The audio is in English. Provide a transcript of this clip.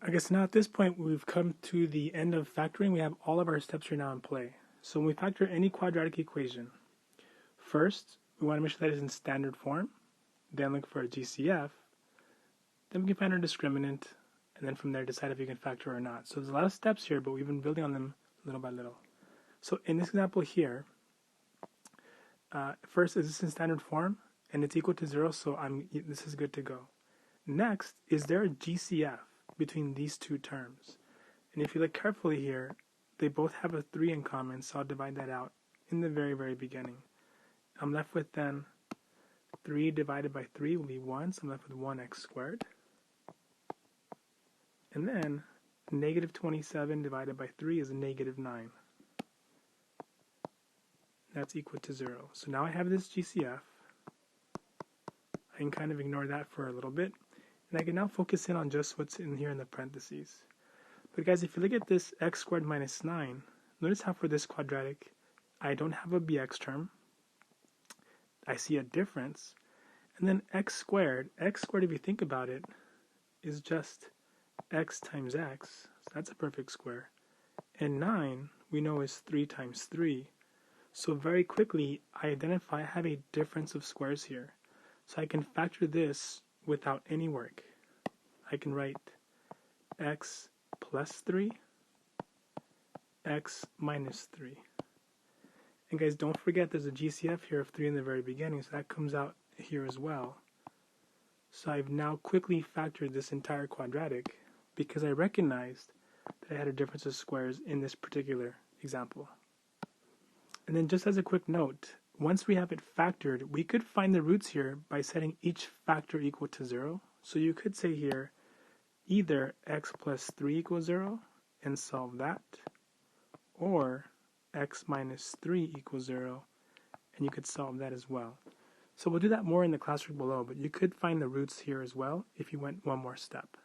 I guess now at this point we've come to the end of factoring. We have all of our steps here now in play. So when we factor any quadratic equation, first we want to make sure that it's in standard form, then look for a GCF, then we can find our discriminant, and then from there decide if you can factor or not. So there's a lot of steps here, but we've been building on them little by little. So in this example here, first is this in standard form, and it's equal to 0, so this is good to go. Next, is there a GCF between these two terms? And if you look carefully here, they both have a 3 in common, so I'll divide that out in the very, very beginning. I'm left with then 3 divided by 3 will be 1, so I'm left with 1x squared. And then negative 27 divided by 3 is negative 9. That's equal to 0. So now I have this GCF. I can kind of ignore that for a little bit. And I can now focus in on just what's in here in the parentheses. But guys, if you look at this x squared minus 9, notice how for this quadratic, I don't have a bx term. I see a difference. And then x squared, if you think about it, is just x times x. So that's a perfect square. And 9, we know, is 3 times 3. So very quickly, I identify I have a difference of squares here. So I can factor this without any work. I can write x plus 3, x minus 3. And guys, don't forget there's a GCF here of 3 in the very beginning, so that comes out here as well. So I've now quickly factored this entire quadratic because I recognized that I had a difference of squares in this particular example. And then just as a quick note, once we have it factored, we could find the roots here by setting each factor equal to 0. So you could say here either x plus 3 equals 0 and solve that, or x minus 3 equals 0, and you could solve that as well. So we'll do that more in the classwork below, but you could find the roots here as well if you went one more step.